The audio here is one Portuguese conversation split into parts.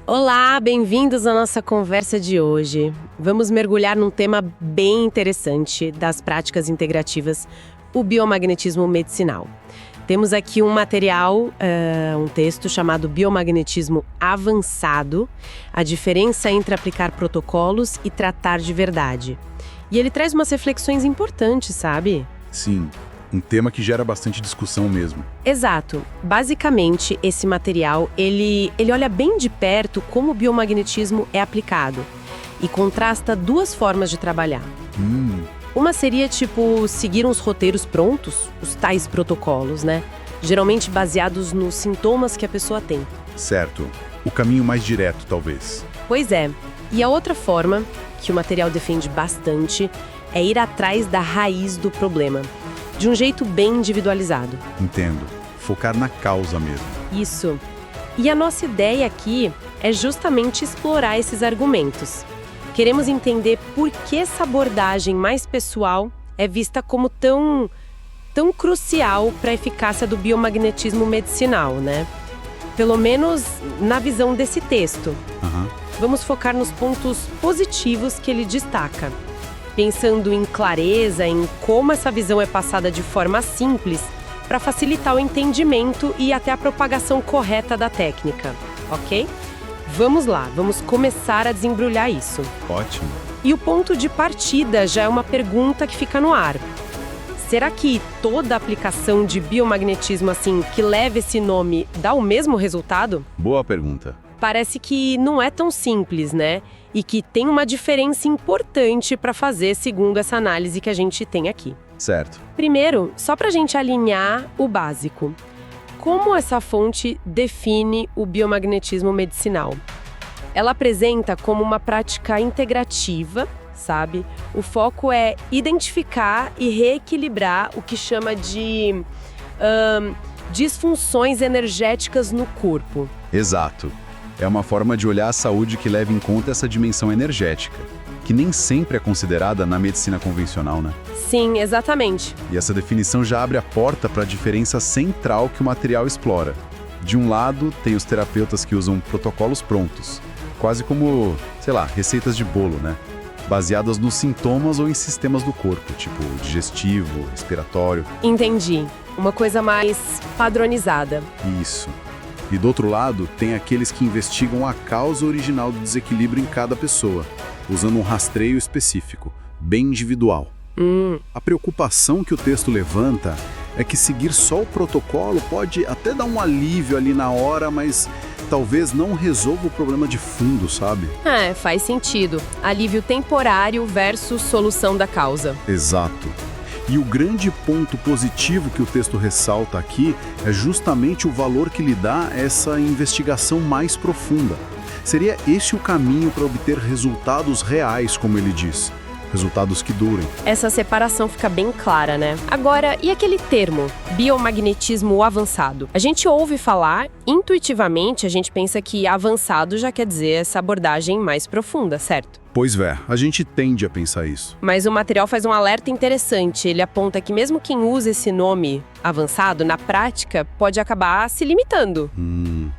Olá, bem-vindos à nossa conversa de hoje. Vamos mergulhar num tema bem interessante das práticas integrativas, o biomagnetismo medicinal. Temos aqui um material, um texto chamado Biomagnetismo Avançado, a diferença entre aplicar protocolos e tratar de verdade. E ele traz umas reflexões importantes, sabe? Sim, um tema que gera bastante discussão mesmo. Exato. Basicamente, esse material, ele olha bem de perto como o biomagnetismo é aplicado e contrasta duas formas de trabalhar. Uma seria, seguir uns roteiros prontos, os tais protocolos, né? Geralmente baseados nos sintomas que a pessoa tem. Certo. O caminho mais direto, talvez. Pois é. E a outra forma, que o material defende bastante, é ir atrás da raiz do problema, de um jeito bem individualizado. Entendo. Focar na causa mesmo. Isso. E a nossa ideia aqui é justamente explorar esses argumentos. Queremos entender por que essa abordagem mais pessoal é vista como tão crucial para a eficácia do biomagnetismo medicinal, né? Pelo menos na visão desse texto. Vamos focar nos pontos positivos que ele destaca, pensando em clareza, em como essa visão é passada de forma simples para facilitar o entendimento e até a propagação correta da técnica, ok? Vamos lá, vamos começar a desembrulhar isso. Ótimo. E o ponto de partida já é uma pergunta que fica no ar. Será que toda aplicação de biomagnetismo que leva esse nome dá o mesmo resultado? Boa pergunta. Parece que não é tão simples, né? E que tem uma diferença importante para fazer segundo essa análise que a gente tem aqui. Certo. Primeiro, só para a gente alinhar o básico. Como essa fonte define o biomagnetismo medicinal? Ela apresenta como uma prática integrativa, sabe? O foco é identificar e reequilibrar o que chama de disfunções energéticas no corpo. Exato. É uma forma de olhar a saúde que leva em conta essa dimensão energética, que nem sempre é considerada na medicina convencional, né? Sim, exatamente. E essa definição já abre a porta para a diferença central que o material explora. De um lado, tem os terapeutas que usam protocolos prontos, quase como, receitas de bolo, né? Baseadas nos sintomas ou em sistemas do corpo, tipo digestivo, respiratório. Entendi. Uma coisa mais padronizada. Isso. E do outro lado, tem aqueles que investigam a causa original do desequilíbrio em cada pessoa, usando um rastreio específico, bem individual. A preocupação que o texto levanta é que seguir só o protocolo pode até dar um alívio ali na hora, mas talvez não resolva o problema de fundo, sabe? Faz sentido. Alívio temporário versus solução da causa. Exato. E o grande ponto positivo que o texto ressalta aqui é justamente o valor que lhe dá essa investigação mais profunda. Seria esse o caminho para obter resultados reais, como ele diz. Resultados que durem. Essa separação fica bem clara, né? Agora, e aquele termo, biomagnetismo avançado? A gente ouve falar, intuitivamente a gente pensa que avançado já quer dizer essa abordagem mais profunda, certo? Pois é, a gente tende a pensar isso. Mas o material faz um alerta interessante. Ele aponta que mesmo quem usa esse nome avançado, na prática, pode acabar se limitando.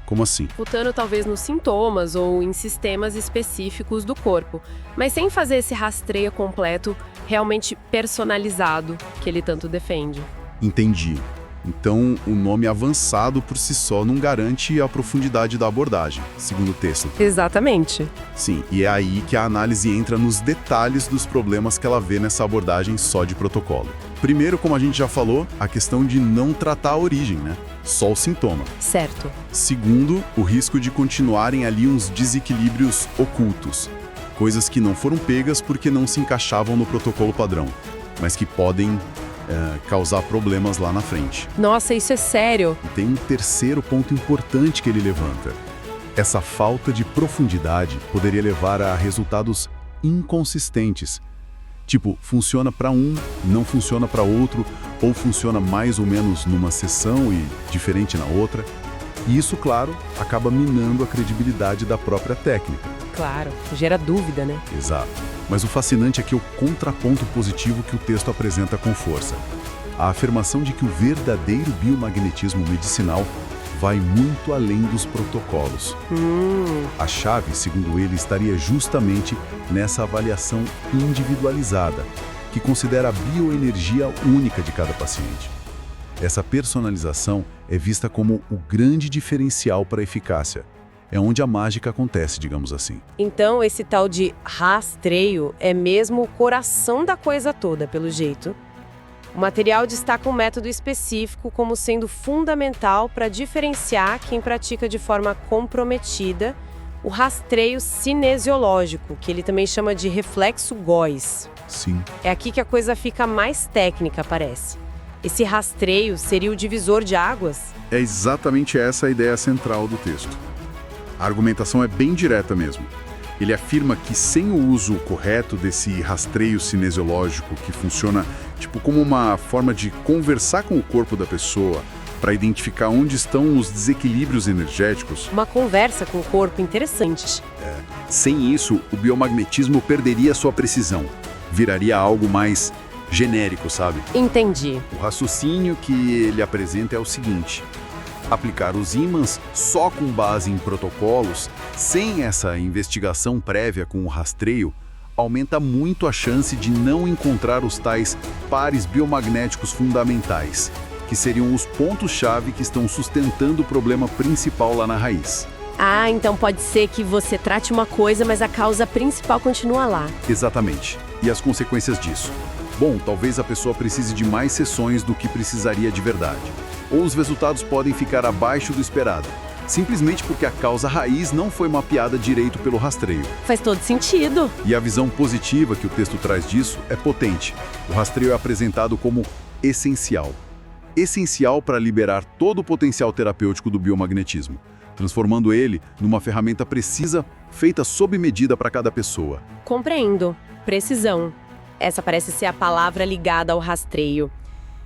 Como assim? Focando talvez nos sintomas ou em sistemas específicos do corpo, mas sem fazer esse rastreio completo, realmente personalizado, que ele tanto defende. Entendi. Então, o nome avançado por si só não garante a profundidade da abordagem, segundo o texto. Exatamente. Sim, e é aí que a análise entra nos detalhes dos problemas que ela vê nessa abordagem só de protocolo. Primeiro, como a gente já falou, a questão de não tratar a origem, né? Só o sintoma. Certo. Segundo, o risco de continuarem ali uns desequilíbrios ocultos. Coisas que não foram pegas porque não se encaixavam no protocolo padrão, mas que podem causar problemas lá na frente. Nossa, isso é sério. E tem um terceiro ponto importante que ele levanta. Essa falta de profundidade poderia levar a resultados inconsistentes. Tipo, funciona para um, não funciona para outro, ou funciona mais ou menos numa sessão e diferente na outra. E isso, claro, acaba minando a credibilidade da própria técnica. Claro, gera dúvida, né? Exato. Mas o fascinante é que o contraponto positivo que o texto apresenta com força. A afirmação de que o verdadeiro biomagnetismo medicinal vai muito além dos protocolos. A chave, segundo ele, estaria justamente nessa avaliação individualizada, que considera a bioenergia única de cada paciente. Essa personalização é vista como o grande diferencial para a eficácia. É onde a mágica acontece, digamos assim. Então, esse tal de rastreio é mesmo o coração da coisa toda, pelo jeito. O material destaca um método específico como sendo fundamental para diferenciar quem pratica de forma comprometida o rastreio cinesiológico, que ele também chama de reflexo Góes. Sim. É aqui que a coisa fica mais técnica, parece. Esse rastreio seria o divisor de águas? É exatamente essa a ideia central do texto. A argumentação é bem direta mesmo. Ele afirma que sem o uso correto desse rastreio cinesiológico, que funciona tipo como uma forma de conversar com o corpo da pessoa para identificar onde estão os desequilíbrios energéticos. Uma conversa com o corpo interessante. Sem isso, o biomagnetismo perderia sua precisão. Viraria algo mais genérico, sabe? Entendi. O raciocínio que ele apresenta é o seguinte: aplicar os ímãs só com base em protocolos, sem essa investigação prévia com o rastreio, aumenta muito a chance de não encontrar os tais pares biomagnéticos fundamentais, que seriam os pontos-chave que estão sustentando o problema principal lá na raiz. Ah, então pode ser que você trate uma coisa, mas a causa principal continua lá. Exatamente. E as consequências disso? Bom, talvez a pessoa precise de mais sessões do que precisaria de verdade. Ou os resultados podem ficar abaixo do esperado, simplesmente porque a causa raiz não foi mapeada direito pelo rastreio. Faz todo sentido. E a visão positiva que o texto traz disso é potente. O rastreio é apresentado como essencial. Essencial para liberar todo o potencial terapêutico do biomagnetismo, transformando ele numa ferramenta precisa, feita sob medida para cada pessoa. Compreendo. Precisão. Essa parece ser a palavra ligada ao rastreio.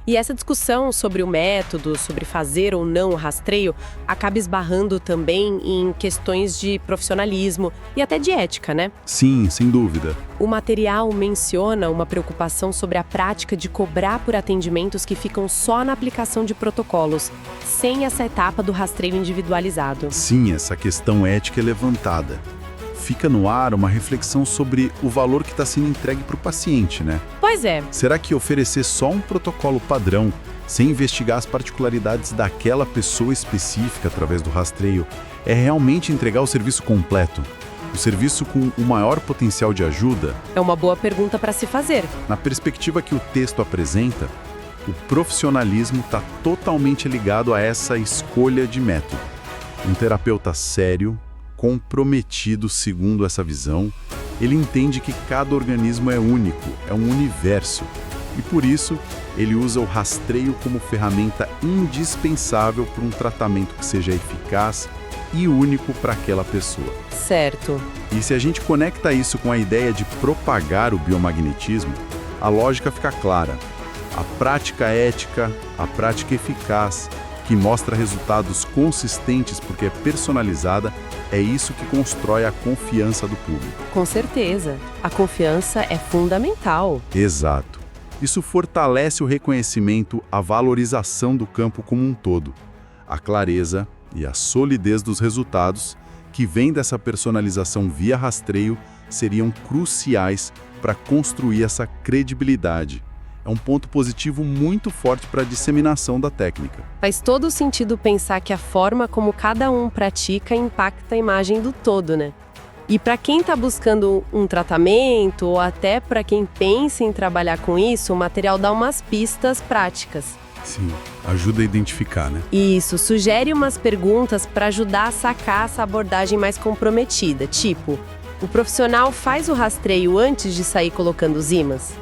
E essa discussão sobre o método, sobre fazer ou não o rastreio, acaba esbarrando também em questões de profissionalismo e até de ética, né? Sim, sem dúvida. O material menciona uma preocupação sobre a prática de cobrar por atendimentos que ficam só na aplicação de protocolos, sem essa etapa do rastreio individualizado. Sim, essa questão ética é levantada. Fica no ar uma reflexão sobre o valor que está sendo entregue para o paciente, né? Pois é. Será que oferecer só um protocolo padrão, sem investigar as particularidades daquela pessoa específica através do rastreio, é realmente entregar o serviço completo? O serviço com o maior potencial de ajuda? É uma boa pergunta para se fazer. Na perspectiva que o texto apresenta, o profissionalismo está totalmente ligado a essa escolha de método. Um terapeuta sério, comprometido segundo essa visão, ele entende que cada organismo é único, é um universo. E por isso, ele usa o rastreio como ferramenta indispensável para um tratamento que seja eficaz e único para aquela pessoa. Certo. E se a gente conecta isso com a ideia de propagar o biomagnetismo, a lógica fica clara. A prática ética, a prática eficaz, que mostra resultados consistentes porque é personalizada, é isso que constrói a confiança do público. Com certeza. A confiança é fundamental. Exato. Isso fortalece o reconhecimento, a valorização do campo como um todo. A clareza e a solidez dos resultados, que vêm dessa personalização via rastreio, seriam cruciais para construir essa credibilidade. É um ponto positivo muito forte para a disseminação da técnica. Faz todo sentido pensar que a forma como cada um pratica impacta a imagem do todo, né? E para quem está buscando um tratamento, ou até para quem pensa em trabalhar com isso, o material dá umas pistas práticas. Sim, ajuda a identificar, né? Isso, sugere umas perguntas para ajudar a sacar essa abordagem mais comprometida, tipo: o profissional faz o rastreio antes de sair colocando os ímãs?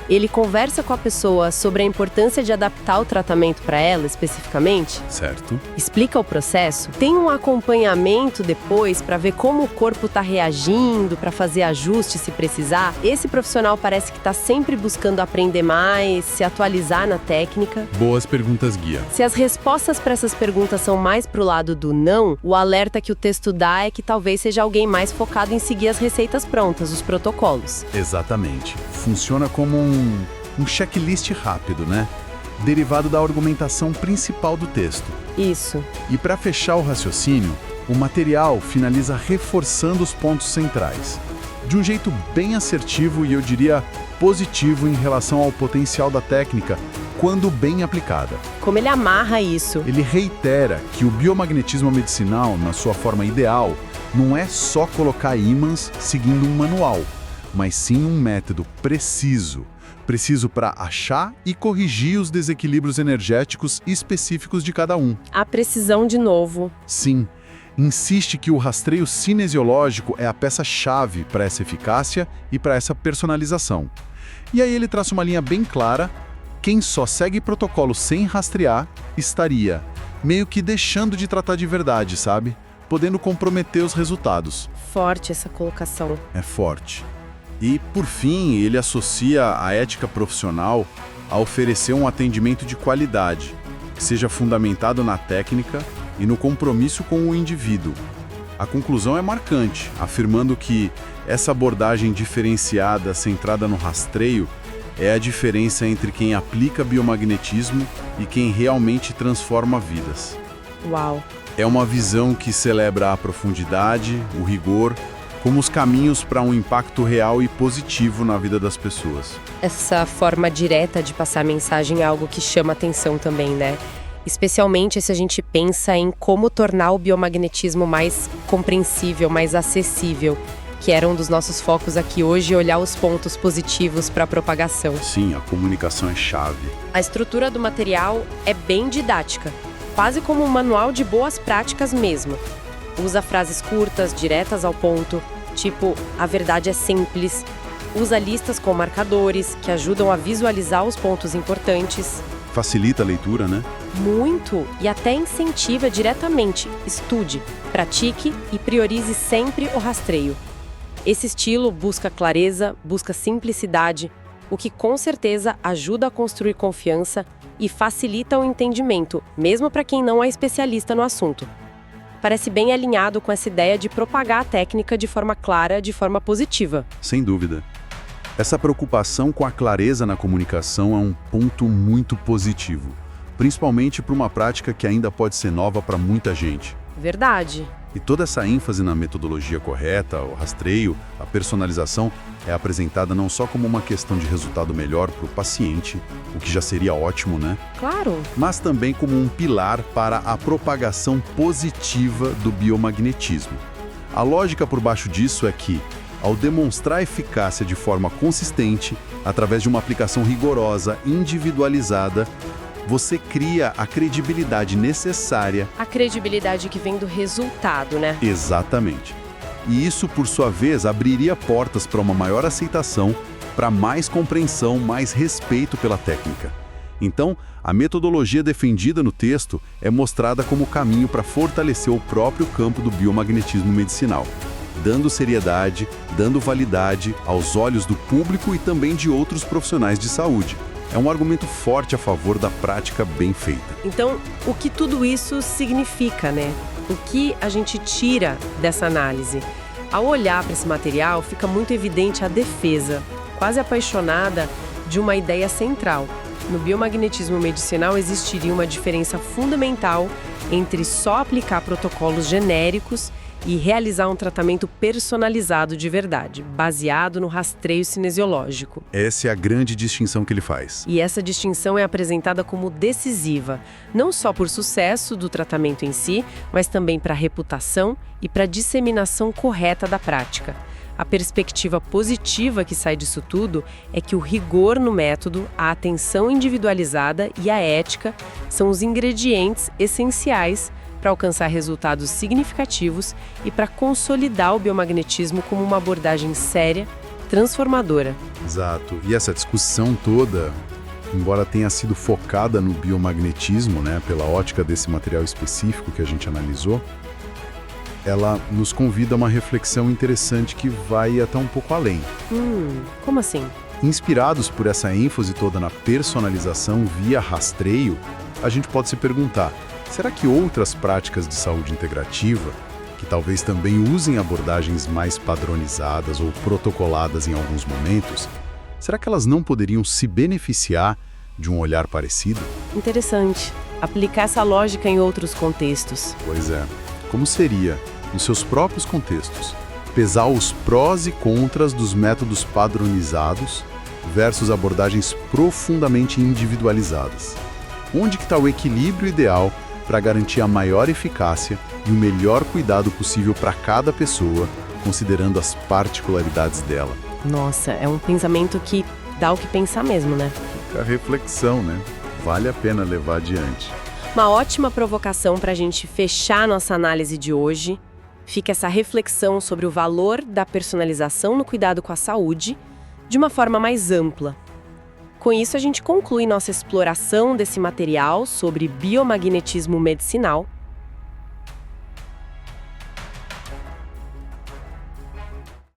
Ele conversa com a pessoa sobre a importância de adaptar o tratamento para ela, especificamente? Certo. Explica o processo? Tem um acompanhamento depois para ver como o corpo está reagindo, para fazer ajustes se precisar? Esse profissional parece que está sempre buscando aprender mais, se atualizar na técnica. Boas perguntas, guia. Se as respostas para essas perguntas são mais pro lado do não, o alerta que o texto dá é que talvez seja alguém mais focado em seguir as receitas prontas, os protocolos. Exatamente. Funciona como um checklist rápido, né? Derivado da argumentação principal do texto. Isso. E para fechar o raciocínio, o material finaliza reforçando os pontos centrais, de um jeito bem assertivo e eu diria positivo em relação ao potencial da técnica quando bem aplicada. Como ele amarra isso? Ele reitera que o biomagnetismo medicinal, na sua forma ideal, não é só colocar ímãs seguindo um manual, mas sim um método preciso para achar e corrigir os desequilíbrios energéticos específicos de cada um. A precisão de novo. Sim, insiste que o rastreio cinesiológico é a peça-chave para essa eficácia e para essa personalização. E aí ele traça uma linha bem clara: quem só segue protocolo sem rastrear estaria meio que deixando de tratar de verdade, sabe? Podendo comprometer os resultados. Forte essa colocação. É forte. E, por fim, ele associa a ética profissional a oferecer um atendimento de qualidade, que seja fundamentado na técnica e no compromisso com o indivíduo. A conclusão é marcante, afirmando que essa abordagem diferenciada, centrada no rastreio, é a diferença entre quem aplica biomagnetismo e quem realmente transforma vidas. Uau! É uma visão que celebra a profundidade, o rigor, como os caminhos para um impacto real e positivo na vida das pessoas. Essa forma direta de passar a mensagem é algo que chama atenção também, né? Especialmente se a gente pensa em como tornar o biomagnetismo mais compreensível, mais acessível, que era um dos nossos focos aqui hoje, olhar os pontos positivos para a propagação. Sim, a comunicação é chave. A estrutura do material é bem didática, quase como um manual de boas práticas mesmo. Usa frases curtas, diretas ao ponto, tipo, a verdade é simples. Usa listas com marcadores, que ajudam a visualizar os pontos importantes. Facilita a leitura, né? Muito, e até incentiva diretamente. Estude, pratique e priorize sempre o rastreio. Esse estilo busca clareza, busca simplicidade, o que com certeza ajuda a construir confiança e facilita o entendimento, mesmo para quem não é especialista no assunto. Parece bem alinhado com essa ideia de propagar a técnica de forma clara, de forma positiva. Sem dúvida. Essa preocupação com a clareza na comunicação é um ponto muito positivo, principalmente para uma prática que ainda pode ser nova para muita gente. Verdade. E toda essa ênfase na metodologia correta, o rastreio, a personalização, é apresentada não só como uma questão de resultado melhor para o paciente, o que já seria ótimo, né? Claro. Mas também como um pilar para a propagação positiva do biomagnetismo. A lógica por baixo disso é que, ao demonstrar eficácia de forma consistente, através de uma aplicação rigorosa, individualizada, você cria a credibilidade necessária. A credibilidade que vem do resultado, né? Exatamente. E isso, por sua vez, abriria portas para uma maior aceitação, para mais compreensão, mais respeito pela técnica. Então, a metodologia defendida no texto é mostrada como caminho para fortalecer o próprio campo do biomagnetismo medicinal, dando seriedade, dando validade aos olhos do público e também de outros profissionais de saúde. É um argumento forte a favor da prática bem feita. Então, o que tudo isso significa, né? O que a gente tira dessa análise? Ao olhar para esse material, fica muito evidente a defesa, quase apaixonada, de uma ideia central. No biomagnetismo medicinal existiria uma diferença fundamental entre só aplicar protocolos genéricos e realizar um tratamento personalizado de verdade, baseado no rastreio cinesiológico. Essa é a grande distinção que ele faz. E essa distinção é apresentada como decisiva, não só por sucesso do tratamento em si, mas também para a reputação e para a disseminação correta da prática. A perspectiva positiva que sai disso tudo é que o rigor no método, a atenção individualizada e a ética são os ingredientes essenciais para alcançar resultados significativos e para consolidar o biomagnetismo como uma abordagem séria, transformadora. Exato. E essa discussão toda, embora tenha sido focada no biomagnetismo, né, pela ótica desse material específico que a gente analisou, ela nos convida a uma reflexão interessante que vai até um pouco além. Como assim? Inspirados por essa ênfase toda na personalização via rastreio, a gente pode se perguntar: será que outras práticas de saúde integrativa, que talvez também usem abordagens mais padronizadas ou protocoladas em alguns momentos, será que elas não poderiam se beneficiar de um olhar parecido? Interessante. aplicar essa lógica em outros contextos. Pois é. Como seria, nos seus próprios contextos, pesar os prós e contras dos métodos padronizados versus abordagens profundamente individualizadas? Onde que está o equilíbrio ideal para garantir a maior eficácia e o melhor cuidado possível para cada pessoa, considerando as particularidades dela? Nossa, é um pensamento que dá o que pensar mesmo, né? Fica a reflexão, né? Vale a pena levar adiante. Uma ótima provocação para a gente fechar nossa análise de hoje. Fica essa reflexão sobre o valor da personalização no cuidado com a saúde de uma forma mais ampla. Com isso, a gente conclui nossa exploração desse material sobre biomagnetismo medicinal